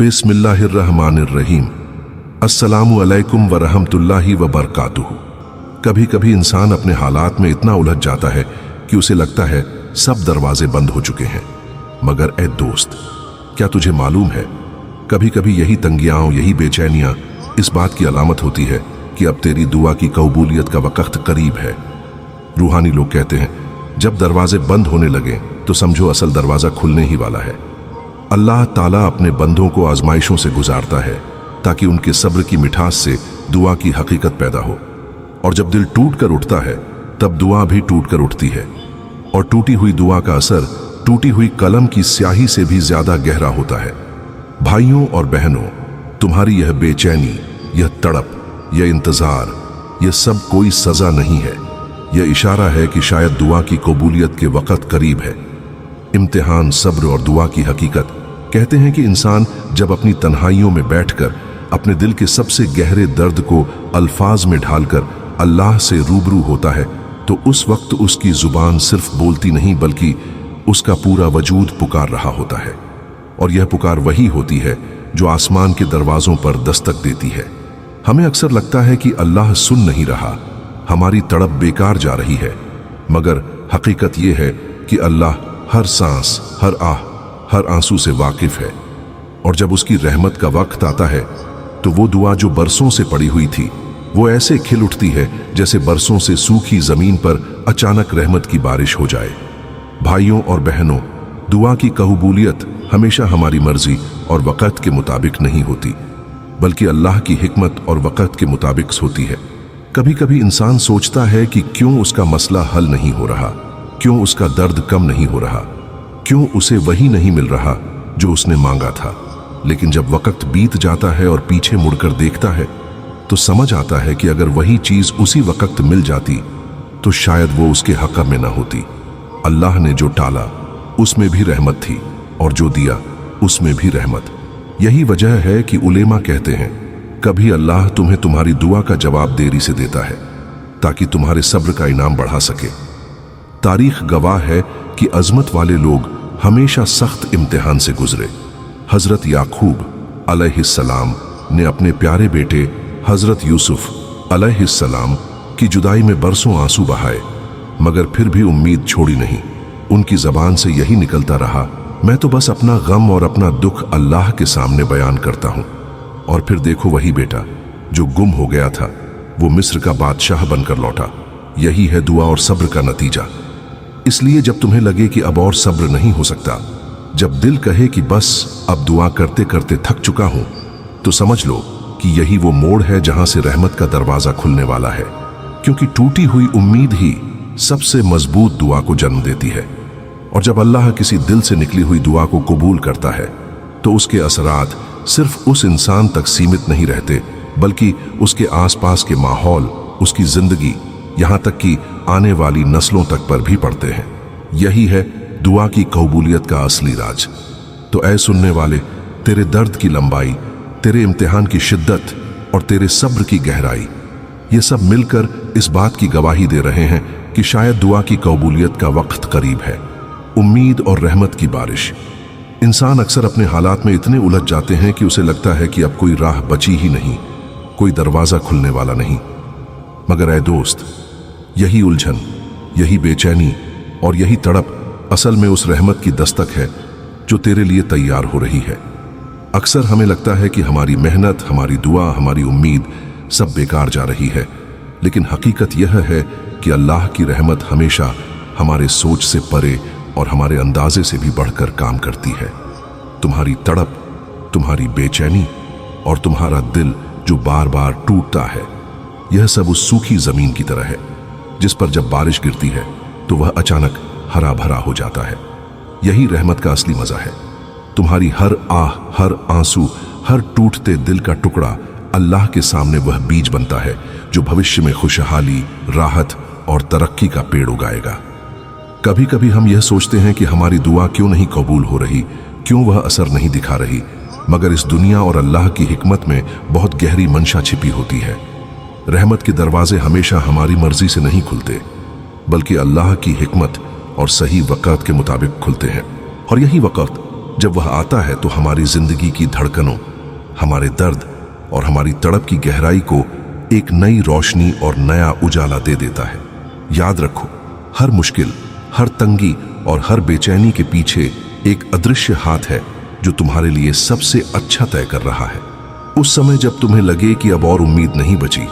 बिस्मिल्लाहिर्रहमानिर्रहीम। अस्सलामु अलैकुम वरहमतुल्लाहि वबरकातुहू। कभी कभी इंसान अपने हालात में इतना उलझ जाता है कि उसे लगता है सब दरवाजे बंद हो चुके हैं। मगर ए दोस्त, क्या तुझे मालूम है, कभी कभी यही तंगियां, यही बेचैनियां इस बात की अलामत होती है कि अब तेरी दुआ की कबूलियत का वक्त करीब है। रूहानी लोग कहते हैं, जब दरवाजे बंद होने लगे तो समझो असल दरवाजा खुलने ही वाला है। अल्लाह ताला अपने बंदों को आजमाइशों से गुजारता है ताकि उनके सब्र की मिठास से दुआ की हकीकत पैदा हो। और जब दिल टूट कर उठता है तब दुआ भी टूट कर उठती है। और टूटी हुई दुआ का असर टूटी हुई कलम की स्याही से भी ज्यादा गहरा होता है। भाइयों और बहनों, तुम्हारी यह बेचैनी, यह तड़प, यह इंतजार, यह सब कोई सजा नहीं है। यह इशारा है कि शायद दुआ की कबूलियत के वक्त करीब है। इम्तिहान, सब्र और दुआ की हकीकत कहते हैं कि इंसान जब अपनी तन्हाइयों में बैठकर अपने दिल के सबसे गहरे दर्द को अल्फाज में ढालकर अल्लाह से रूबरू होता है तो उस वक्त उसकी जुबान सिर्फ बोलती नहीं बल्कि उसका पूरा वजूद पुकार रहा होता है। और यह पुकार वही होती है जो आसमान के दरवाजों पर दस्तक देती है। हमें अक्सर लगता है कि अल्लाह सुन नहीं रहा, हमारी तड़प बेकार जा रही है, मगर हकीकत यह है कि अल्लाह हर सांस, हर आह, हर आंसू से वाकिफ है। और जब उसकी रहमत का वक्त आता है तो वो दुआ जो बरसों से पड़ी हुई थी वो ऐसे खिल उठती है जैसे बरसों से सूखी जमीन पर अचानक रहमत की बारिश हो जाए। भाइयों और बहनों, दुआ की कबूलियत हमेशा हमारी मर्जी और वक़्त के मुताबिक नहीं होती, बल्कि अल्लाह की हिकमत और वक़्त के मुताबिक होती है। कभी कभी इंसान सोचता है कि क्यों उसका मसला हल नहीं हो रहा, क्यों उसका दर्द कम नहीं हो रहा, क्यों उसे वही नहीं मिल रहा जो उसने मांगा था। लेकिन जब वक्त बीत जाता है और पीछे मुड़कर देखता है तो समझ आता है कि अगर वही चीज उसी वक्त मिल जाती तो शायद वो उसके हक में ना होती। अल्लाह ने जो टाला उसमें भी रहमत थी और जो दिया उसमें भी रहमत। यही वजह है कि उलेमा कहते हैं, कभी अल्लाह तुम्हें तुम्हारी दुआ का जवाब देरी से देता है ताकि तुम्हारे सब्र का इनाम बढ़ा सके। तारीख गवाह है कि अजमत वाले लोग हमेशा सख्त इम्तिहान से गुजरे। हजरत याकूब अलैहिस्सलाम ने अपने प्यारे बेटे हजरत यूसुफ अलैहिस्सलाम की जुदाई में बरसों आंसू बहाए, मगर फिर भी उम्मीद छोड़ी नहीं। उनकी जबान से यही निकलता रहा, मैं तो बस अपना गम और अपना दुख अल्लाह के सामने बयान करता हूं। और फिर देखो, वही बेटा जो गुम हो गया था वो मिस्र का बादशाह बनकर लौटा। यही है दुआ और सब्र का नतीजा। इसलिए जब तुम्हें लगे कि अब और सब्र नहीं हो सकता, जब दिल कहे कि बस अब दुआ करते करते थक चुका हूं, तो समझ लो कि यही वो मोड़ है जहां से रहमत का दरवाजा खुलने वाला है। क्योंकि टूटी हुई उम्मीद ही सबसे मजबूत दुआ को जन्म देती है। और जब अल्लाह किसी दिल से निकली हुई दुआ को कबूल करता है तो उसके असरात सिर्फ उस इंसान तक सीमित नहीं रहते, बल्कि उसके आसपास के माहौल, उसकी जिंदगी, यहां तक कि आने वाली नस्लों तक पर भी पड़ते हैं। यही है दुआ की कबूलियत का असली राज। तो ऐ सुनने वाले, तेरे दर्द की लंबाई, तेरे इम्तिहान की शिद्दत और तेरे सब्र की गहराई, ये सब मिलकर इस बात की गवाही दे रहे हैं कि शायद दुआ की कबूलियत का वक्त करीब है। उम्मीद और रहमत की बारिश। इंसान अक्सर अपने हालात में इतने उलझ जाते हैं कि उसे लगता है कि अब कोई राह बची ही नहीं, कोई दरवाजा खुलने वाला नहीं। मगर ऐ दोस्त, यही उलझन, यही बेचैनी और यही तड़प असल में उस रहमत की दस्तक है जो तेरे लिए तैयार हो रही है। अक्सर हमें लगता है कि हमारी मेहनत, हमारी दुआ, हमारी उम्मीद सब बेकार जा रही है, लेकिन हकीकत यह है कि अल्लाह की रहमत हमेशा हमारे सोच से परे और हमारे अंदाजे से भी बढ़कर काम करती है। तुम्हारी तड़प, तुम्हारी बेचैनी और तुम्हारा दिल जो बार बार टूटता है, यह सब उस सूखी जमीन की तरह है जिस पर जब बारिश गिरती है तो वह अचानक हरा भरा हो जाता है। यही रहमत का असली मजा है। तुम्हारी हर आह, हर आंसू, हर टूटते दिल का टुकड़ा अल्लाह के सामने वह बीज बनता है जो भविष्य में खुशहाली, राहत और तरक्की का पेड़ उगाएगा। कभी कभी हम यह सोचते हैं कि हमारी दुआ क्यों नहीं कबूल हो रही, क्यों वह असर नहीं दिखा रही, मगर इस दुनिया और अल्लाह की हिकमत में बहुत गहरी मंशा छिपी होती है। रहमत के दरवाजे हमेशा हमारी मर्जी से नहीं खुलते, बल्कि अल्लाह की हिकमत और सही वक़्त के मुताबिक खुलते हैं। और यही वक़्त जब वह आता है तो हमारी जिंदगी की धड़कनों, हमारे दर्द और हमारी तड़प की गहराई को एक नई रोशनी और नया उजाला दे देता है। याद रखो, हर मुश्किल, हर तंगी और हर बेचैनी के पीछे एक अदृश्य हाथ है जो तुम्हारे लिए सबसे अच्छा तय कर रहा है। उस समय जब तुम्हें लगे कि अब और उम्मीद नहीं बची,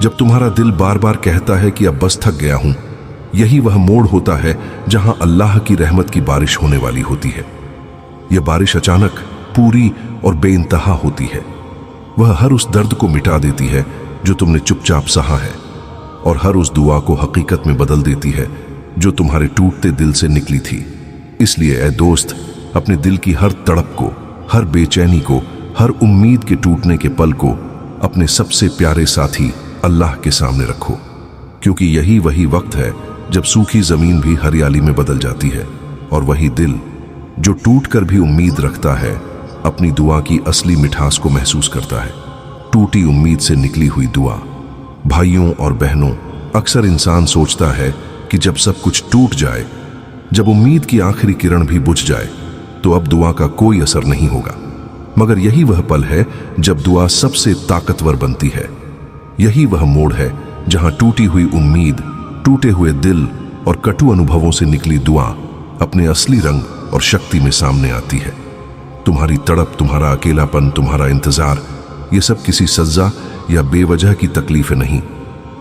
जब तुम्हारा दिल बार बार कहता है कि अब बस थक गया हूं, यही वह मोड़ होता है जहां अल्लाह की रहमत की बारिश होने वाली होती है। यह बारिश अचानक, पूरी और बेइंतहा होती है। वह हर उस दर्द को मिटा देती है जो तुमने चुपचाप सहा है, और हर उस दुआ को हकीकत में बदल देती है जो तुम्हारे टूटते दिल से निकली थी। इसलिए ऐ दोस्त, अपने दिल की हर तड़प को, हर बेचैनी को, हर उम्मीद के टूटने के पल को अपने सबसे प्यारे साथी अल्लाह के सामने रखो, क्योंकि यही वही वक्त है जब सूखी जमीन भी हरियाली में बदल जाती है, और वही दिल जो टूट कर भी उम्मीद रखता है अपनी दुआ की असली मिठास को महसूस करता है। टूटी उम्मीद से निकली हुई दुआ। भाइयों और बहनों, अक्सर इंसान सोचता है कि जब सब कुछ टूट जाए, जब उम्मीद की आखिरी किरण भी बुझ जाए, तो अब दुआ का कोई असर नहीं होगा। मगर यही वह पल है जब दुआ सबसे ताकतवर बनती है। यही वह मोड़ है जहां टूटी हुई उम्मीद, टूटे हुए दिल और कटु अनुभवों से निकली दुआ अपने असली रंग और शक्ति में सामने आती है। तुम्हारी तड़प, तुम्हारा अकेलापन, तुम्हारा इंतजार, ये सब किसी सज्जा या बेवजह की तकलीफें नहीं।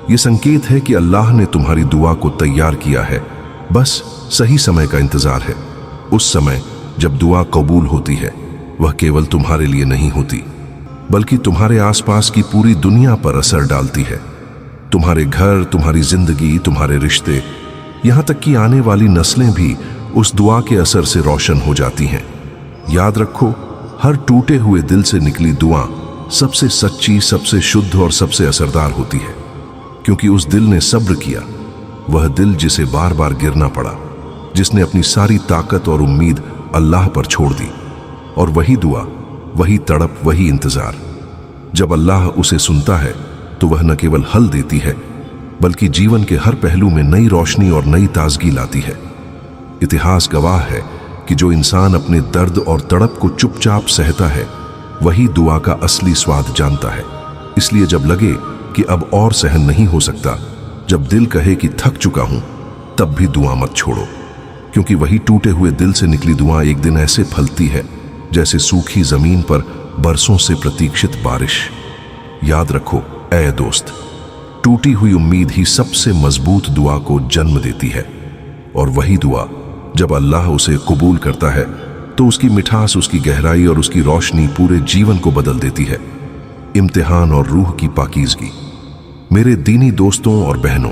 ये संकेत है कि अल्लाह ने तुम्हारी दुआ को तैयार किया है, बस सही समय का इंतजार है। उस समय जब दुआ कबूल होती है, वह केवल तुम्हारे लिए नहीं होती, बल्कि तुम्हारे आसपास की पूरी दुनिया पर असर डालती है। तुम्हारे घर, तुम्हारी जिंदगी, तुम्हारे रिश्ते, यहां तक कि आने वाली नस्लें भी उस दुआ के असर से रोशन हो जाती हैं। याद रखो, हर टूटे हुए दिल से निकली दुआ सबसे सच्ची, सबसे शुद्ध और सबसे असरदार होती है, क्योंकि उस दिल ने सब्र किया। वह दिल जिसे बार बार गिरना पड़ा, जिसने अपनी सारी ताकत और उम्मीद अल्लाह पर छोड़ दी। और वही दुआ, वही तड़प, वही इंतजार, जब अल्लाह उसे सुनता है तो वह न केवल हल देती है, बल्कि जीवन के हर पहलू में नई रोशनी और नई ताजगी लाती है। इतिहास गवाह है कि जो इंसान अपने दर्द और तड़प को चुपचाप सहता है, वही दुआ का असली स्वाद जानता है। इसलिए जब लगे कि अब और सहन नहीं हो सकता, जब दिल कहे कि थक चुका हूं, तब भी दुआ मत छोड़ो, क्योंकि वही टूटे हुए दिल से निकली दुआ एक दिन ऐसे फलती है जैसे सूखी जमीन पर बरसों से प्रतीक्षित बारिश। याद रखो ऐ दोस्त, टूटी हुई उम्मीद ही सबसे मजबूत दुआ को जन्म देती है, और वही दुआ जब अल्लाह उसे कबूल करता है तो उसकी मिठास, उसकी गहराई और उसकी रोशनी पूरे जीवन को बदल देती है। इम्तिहान और रूह की पाकीज़गी। मेरे दीनी दोस्तों और बहनों,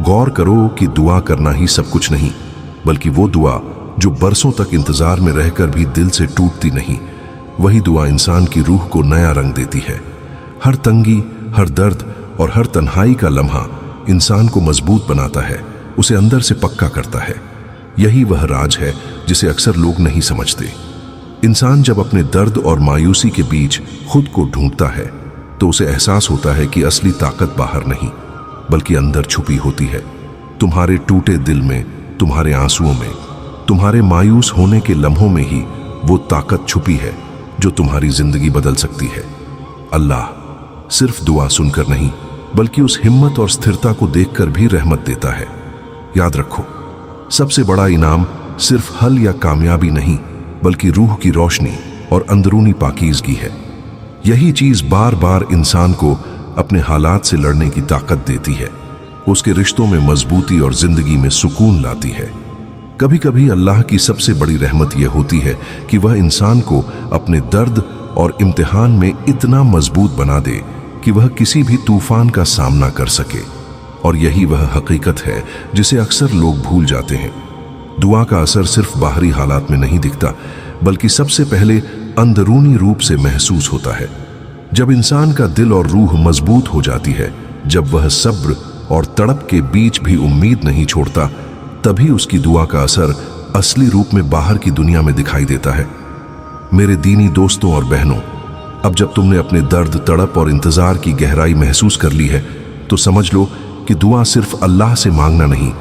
गौर करो कि दुआ करना ही सब कुछ नहीं, बल्कि वो दुआ जो बरसों तक इंतजार में रहकर भी दिल से टूटती नहीं, वही दुआ इंसान की रूह को नया रंग देती है। हर तंगी, हर दर्द और हर तन्हाई का लम्हा इंसान को मजबूत बनाता है, उसे अंदर से पक्का करता है। यही वह राज है जिसे अक्सर लोग नहीं समझते। इंसान जब अपने दर्द और मायूसी के बीच खुद को ढूंढता है तो उसे एहसास होता है कि असली ताकत बाहर नहीं, बल्कि अंदर छुपी होती है। तुम्हारे टूटे दिल में, तुम्हारे आंसुओं में, तुम्हारे मायूस होने के लम्हों में ही वो ताकत छुपी है जो तुम्हारी जिंदगी बदल सकती है। अल्लाह सिर्फ दुआ सुनकर नहीं, बल्कि उस हिम्मत और स्थिरता को देखकर भी रहमत देता है। याद रखो, सबसे बड़ा इनाम सिर्फ हल या कामयाबी नहीं, बल्कि रूह की रोशनी और अंदरूनी पाकीज़गी है। यही चीज बार बार इंसान को अपने हालात से लड़ने की ताकत देती है, उसके रिश्तों में मजबूती और जिंदगी में सुकून लाती है। कभी कभी अल्लाह की सबसे बड़ी रहमत यह होती है कि वह इंसान को अपने दर्द और इम्तिहान में इतना मजबूत बना दे कि वह किसी भी तूफान का सामना कर सके। और यही वह हकीकत है जिसे अक्सर लोग भूल जाते हैं। दुआ का असर सिर्फ बाहरी हालात में नहीं दिखता, बल्कि सबसे पहले अंदरूनी रूप से महसूस होता है। जब इंसान का दिल और रूह मजबूत हो जाती है, जब वह सब्र और तड़प के बीच भी उम्मीद नहीं छोड़ता, तभी उसकी दुआ का असर असली रूप में बाहर की दुनिया में दिखाई देता है। मेरे दीनी दोस्तों और बहनों, अब जब तुमने अपने दर्द, तड़प और इंतजार की गहराई महसूस कर ली है, तो समझ लो कि दुआ सिर्फ अल्लाह से मांगना नहीं,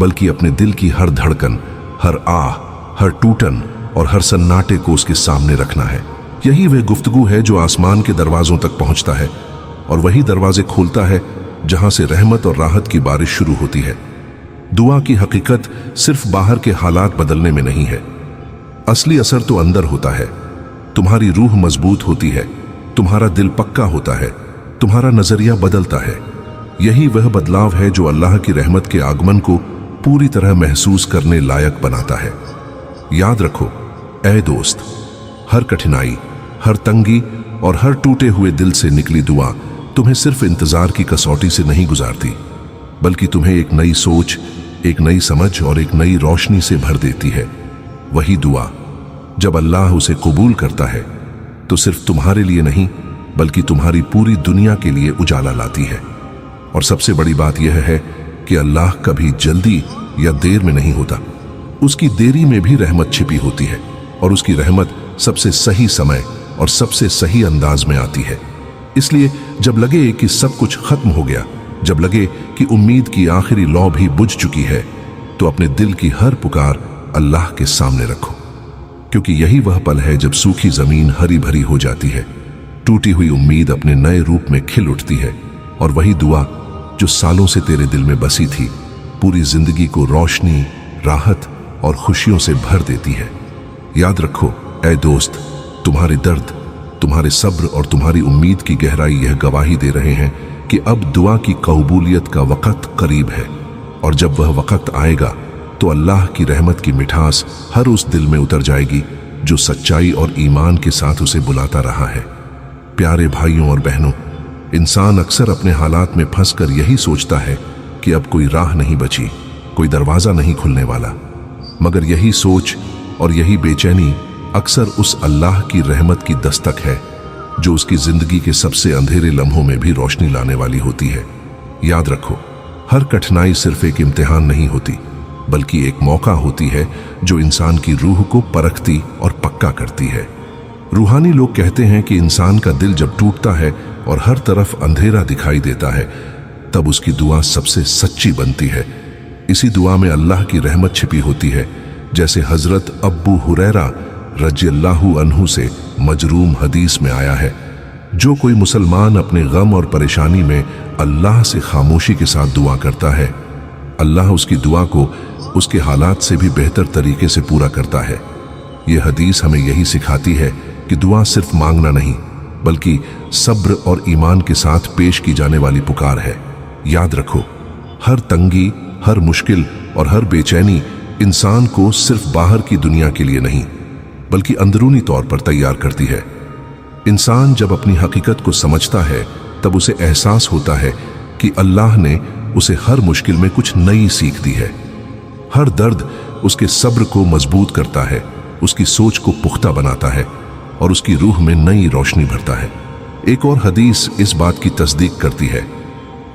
बल्कि अपने दिल की हर धड़कन, हर आह, हर टूटन और हर सन्नाटे को उसके सामने रखना है। यही वह गुफ्तगू है जो आसमान के दरवाजों तक पहुंचता है और वही दरवाजे खोलता है जहां से रहमत और राहत की बारिश शुरू होती है। दुआ की हकीकत सिर्फ बाहर के हालात बदलने में नहीं है, असली असर तो अंदर होता है। तुम्हारी रूह मजबूत होती है, तुम्हारा दिल पक्का होता है, तुम्हारा नजरिया बदलता है। यही वह बदलाव है जो अल्लाह की रहमत के आगमन को पूरी तरह महसूस करने लायक बनाता है। याद रखो ऐ दोस्त, हर कठिनाई, हर तंगी और हर टूटे हुए दिल से निकली दुआ तुम्हें सिर्फ इंतजार की कसौटी से नहीं गुजारती, बल्कि तुम्हें एक नई सोच, एक नई समझ और एक नई रोशनी से भर देती है। वही दुआ जब अल्लाह उसे कबूल करता है तो सिर्फ तुम्हारे लिए नहीं बल्कि तुम्हारी पूरी दुनिया के लिए उजाला लाती है। और सबसे बड़ी बात यह है कि अल्लाह कभी जल्दी या देर में नहीं होता, उसकी देरी में भी रहमत छिपी होती है और उसकी रहमत सबसे सही समय और सबसे सही अंदाज में आती है। इसलिए जब लगे कि सब कुछ खत्म हो गया, जब लगे कि उम्मीद की आखिरी लौ भी बुझ चुकी है, तो अपने दिल की हर पुकार अल्लाह के सामने रखो, क्योंकि यही वह पल है जब सूखी जमीन हरी भरी हो जाती है, टूटी हुई उम्मीद अपने नए रूप में खिल उठती है और वही दुआ जो सालों से तेरे दिल में बसी थी पूरी जिंदगी को रोशनी, राहत और खुशियों से भर देती है। याद रखो ऐ दोस्त, तुम्हारे दर्द, तुम्हारे सब्र और तुम्हारी उम्मीद की गहराई यह गवाही दे रहे हैं कि अब दुआ की कबूलियत का वक्त करीब है। और जब वह वक्त आएगा तो अल्लाह की रहमत की मिठास हर उस दिल में उतर जाएगी जो सच्चाई और ईमान के साथ उसे बुलाता रहा है। प्यारे भाइयों और बहनों, इंसान अक्सर अपने हालात में फंसकर यही सोचता है कि अब कोई राह नहीं बची, कोई दरवाजा नहीं खुलने वाला। मगर यही सोच और यही बेचैनी अक्सर उस अल्लाह की रहमत की दस्तक है जो उसकी जिंदगी के सबसे अंधेरे लम्हों में भी रोशनी लाने वाली होती है। याद रखो, हर कठिनाई सिर्फ एक इम्तिहान नहीं होती, बल्कि एक मौका होती है जो इंसान की रूह को परखती और पक्का करती है। रूहानी लोग कहते हैं कि इंसान का दिल जब टूटता है और हर तरफ अंधेरा दिखाई देता है, तब उसकी दुआ सबसे सच्ची बनती है। इसी दुआ में अल्लाह की रहमत छिपी होती है, जैसे हजरत अब्बू हुरैरा रज़ियल्लाहु अन्हु से मजरूम हदीस में आया है, जो कोई मुसलमान अपने गम और परेशानी में अल्लाह से खामोशी के साथ दुआ करता है, अल्लाह उसकी दुआ को उसके हालात से भी बेहतर तरीके से पूरा करता है। यह हदीस हमें यही सिखाती है कि दुआ सिर्फ मांगना नहीं, बल्कि सब्र और ईमान के साथ पेश की जाने वाली पुकार है। याद रखो, हर तंगी, हर मुश्किल और हर बेचैनी इंसान को सिर्फ बाहर की दुनिया के लिए नहीं बल्कि अंदरूनी तौर पर तैयार करती है। इंसान जब अपनी हकीकत को समझता है तब उसे एहसास होता है कि अल्लाह ने उसे हर मुश्किल में कुछ नई सीख दी है। हर दर्द उसके सब्र को मजबूत करता है, उसकी सोच को पुख्ता बनाता है और उसकी रूह में नई रोशनी भरता है। एक और हदीस इस बात की तस्दीक करती है।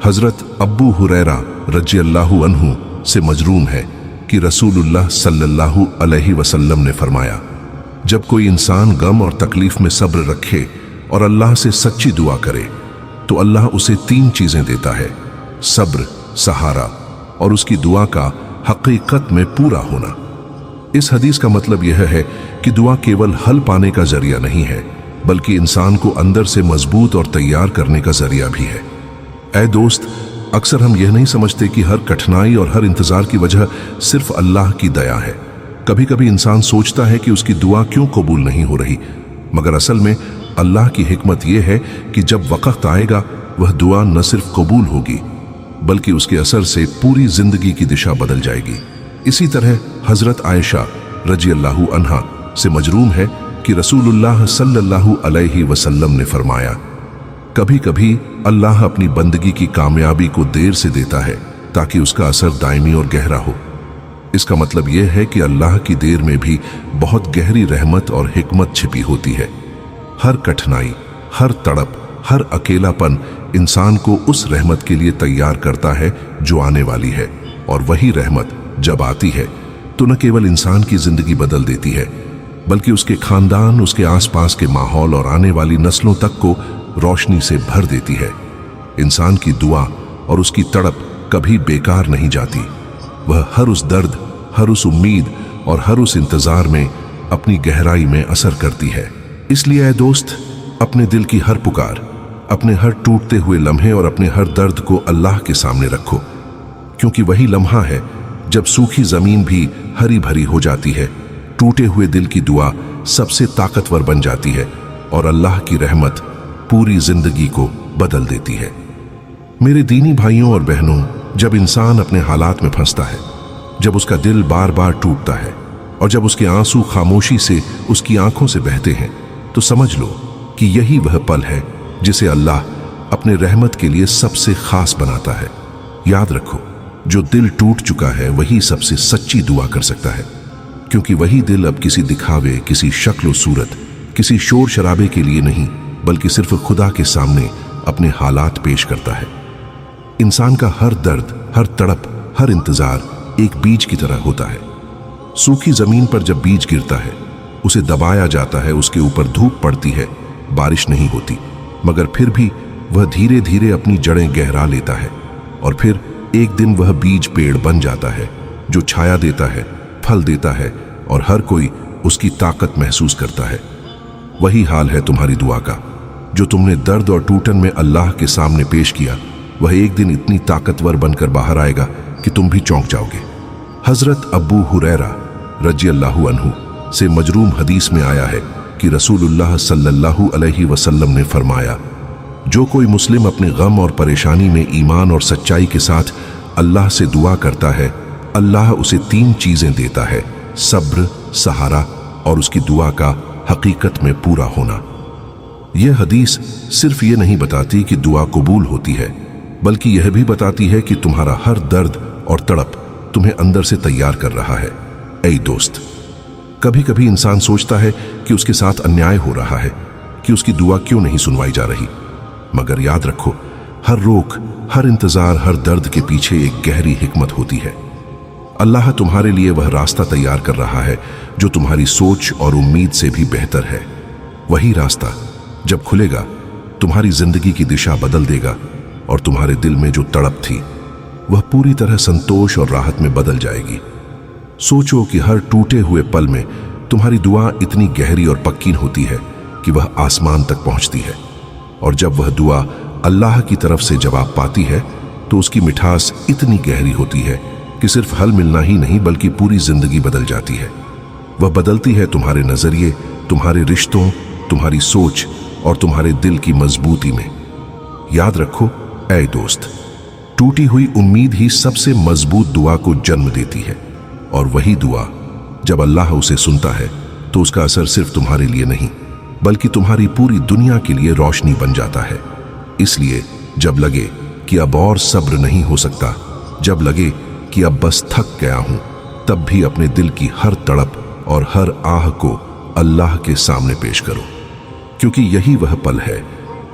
हजरत अब्बू हुरैरा रज़ियल्लाहु अन्हु से मजरूम है कि रसूलुल्लाह सल्लल्लाहु अलैहि वसल्लम ने फरमाया, जब कोई इंसान गम और तकलीफ में सब्र रखे और अल्लाह से सच्ची दुआ करे तो अल्लाह उसे 3 चीजें देता है: सब्र, सहारा और उसकी दुआ का हकीकत में पूरा होना। इस हदीस का मतलब यह है कि दुआ केवल हल पाने का जरिया नहीं है, बल्कि इंसान को अंदर से मजबूत और तैयार करने का जरिया भी है। ऐ दोस्त, अक्सर हम यह नहीं समझते कि हर कठिनाई और हर इंतजार की वजह सिर्फ अल्लाह की दया है। कभी कभी इंसान सोचता है कि उसकी दुआ क्यों कबूल नहीं हो रही, मगर असल में अल्लाह की हिकमत यह है कि जब वक्त आएगा वह दुआ न सिर्फ कबूल होगी बल्कि उसके असर से पूरी जिंदगी की दिशा बदल जाएगी। इसी तरह हजरत आयशा रज़ियल्लाहु अन्हा से मजरूम है कि रसूलुल्लाह सल्लल्लाहु अलैहि वसल्लम ने फरमाया, कभी कभी अल्लाह अपनी बंदगी की कामयाबी को देर से देता है ताकि उसका असर दायमी और गहरा हो। इसका मतलब यह है कि अल्लाह की देर में भी बहुत गहरी रहमत और हिकमत छिपी होती है। हर कठिनाई, हर तड़प, हर अकेलापन इंसान को उस रहमत के लिए तैयार करता है जो आने वाली है, और वही रहमत जब आती है तो न केवल इंसान की जिंदगी बदल देती है बल्कि उसके खानदान, उसके आसपास के माहौल और आने वाली नस्लों तक को रोशनी से भर देती है। इंसान की दुआ और उसकी तड़प कभी बेकार नहीं जाती। वह हर उस दर्द, हर उस उम्मीद और हर उस इंतजार में अपनी गहराई में असर करती है। इसलिए ऐ दोस्त, अपने दिल की हर पुकार, अपने हर टूटते हुए लम्हे और अपने हर दर्द को अल्लाह के सामने रखो, क्योंकि वही लम्हा है जब सूखी जमीन भी हरी भरी हो जाती है, टूटे हुए दिल की दुआ सबसे ताकतवर बन जाती है और अल्लाह की रहमत पूरी जिंदगी को बदल देती है। मेरे दीनी भाइयों और बहनों, जब इंसान अपने हालात में फंसता है, जब उसका दिल बार बार टूटता है और जब उसके आंसू खामोशी से उसकी आंखों से बहते हैं, तो समझ लो कि यही वह पल है जिसे अल्लाह अपने रहमत के लिए सबसे खास बनाता है। याद रखो, जो दिल टूट चुका है वही सबसे सच्ची दुआ कर सकता है, क्योंकि वही दिल अब किसी दिखावे, किसी शक्ल सूरत, किसी शोर शराबे के लिए नहीं, बल्कि सिर्फ खुदा के सामने अपने हालात पेश करता है। इंसान का हर दर्द, हर तड़प, हर इंतजार एक बीज की तरह होता है। सूखी जमीन पर जब बीज गिरता है, उसे दबाया जाता है, उसके ऊपर धूप पड़ती है, बारिश नहीं होती, मगर फिर भी वह धीरे धीरे अपनी जड़ें गहरा लेता है और फिर एक दिन वह बीज पेड़ बन जाता है, जो छाया देता है, फल देता है और हर कोई उसकी ताकत महसूस करता है। वही हाल है तुम्हारी दुआ का। जो तुमने दर्द और टूटन में अल्लाह के सामने पेश किया, वह एक दिन इतनी ताकतवर बनकर बाहर आएगा कि तुम भी चौंक जाओगे। हजरत अबू हुरैरा रज़ियल्लाहु अन्हु से मजरूम हदीस में आया है कि रसूलुल्लाह सल्लल्लाहु अलैहि वसल्लम ने फरमाया, जो कोई मुस्लिम अपने गम और परेशानी में ईमान और सच्चाई के साथ अल्लाह से दुआ करता है, अल्लाह उसे 3 चीजें देता है: सब्र, सहारा और उसकी दुआ का हकीकत में पूरा होना। यह हदीस सिर्फ ये नहीं बताती कि दुआ कबूल होती है, बल्कि यह भी बताती है कि तुम्हारा हर दर्द और तड़प तुम्हें अंदर से तैयार कर रहा है। ऐ दोस्त, कभी कभी इंसान सोचता है कि उसके साथ अन्याय हो रहा है, कि उसकी दुआ क्यों नहीं सुनवाई जा रही, मगर याद रखो, हर रोक, हर इंतजार, हर दर्द के पीछे एक गहरी हिकमत होती है। अल्लाह तुम्हारे लिए वह रास्ता तैयार कर रहा है जो तुम्हारी सोच और उम्मीद से भी बेहतर है। वही रास्ता जब खुलेगा, तुम्हारी जिंदगी की दिशा बदल देगा और तुम्हारे दिल में जो तड़प थी, वह पूरी तरह संतोष और राहत में बदल जाएगी। सोचो कि हर टूटे हुए पल में तुम्हारी दुआ इतनी गहरी और पक्की होती है कि वह आसमान तक पहुंचती है, और जब वह दुआ अल्लाह की तरफ से जवाब पाती है तो उसकी मिठास इतनी गहरी होती है कि सिर्फ हल मिलना ही नहीं, बल्कि पूरी जिंदगी बदल जाती है। वह बदलती है तुम्हारे नजरिए, तुम्हारे रिश्तों, तुम्हारी सोच और तुम्हारे दिल की मजबूती में। याद रखो ऐ दोस्त, टूटी हुई उम्मीद ही सबसे मजबूत दुआ को जन्म देती है, और वही दुआ जब अल्लाह उसे सुनता है तो उसका असर सिर्फ तुम्हारे लिए नहीं, बल्कि तुम्हारी पूरी दुनिया के लिए रोशनी बन जाता है। इसलिए जब लगे कि अब और सब्र नहीं हो सकता, जब लगे कि अब बस थक गया हूं, तब भी अपने दिल की हर तड़प और हर आह को अल्लाह के सामने पेश करो, क्योंकि यही वह पल है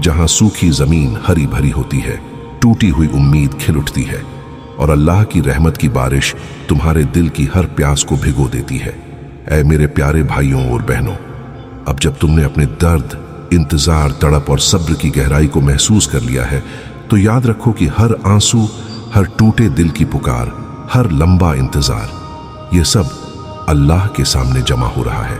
जहां सूखी जमीन हरी भरी होती है, टूटी हुई उम्मीद खिल उठती है और अल्लाह की रहमत की बारिश तुम्हारे दिल की हर प्यास को भिगो देती है। ऐ मेरे प्यारे भाइयों और बहनों, अब जब तुमने अपने दर्द, इंतजार, तड़प और सब्र की गहराई को महसूस कर लिया है, तो याद रखो कि हर आंसू, हर टूटे दिल की पुकार, हर लंबा इंतजार, ये सब अल्लाह के सामने जमा हो रहा है,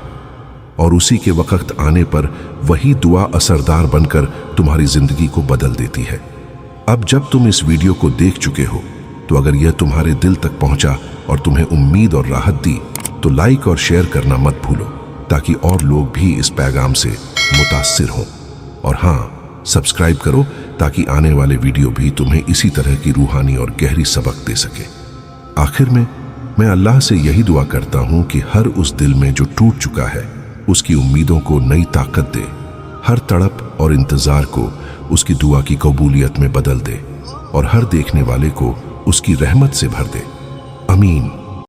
और उसी के वक्त आने पर वही दुआ असरदार बनकर तुम्हारी जिंदगी को बदल देती है। अब जब तुम इस वीडियो को देख चुके हो, तो अगर यह तुम्हारे दिल तक पहुंचा और तुम्हें उम्मीद और राहत दी, तो लाइक और शेयर करना मत भूलो, ताकि और लोग भी इस पैगाम से मुतासिर हों। और हाँ, सब्सक्राइब करो ताकि आने वाले वीडियो भी तुम्हें इसी तरह की रूहानी और गहरी सबक दे सके। आखिर में मैं अल्लाह से यही दुआ करता हूँ कि हर उस दिल में जो टूट चुका है, उसकी उम्मीदों को नई ताकत दे, हर तड़प और इंतजार को उसकी दुआ की कबूलियत में बदल दे, और हर देखने वाले को उसकी रहमत से भर दे। आमीन।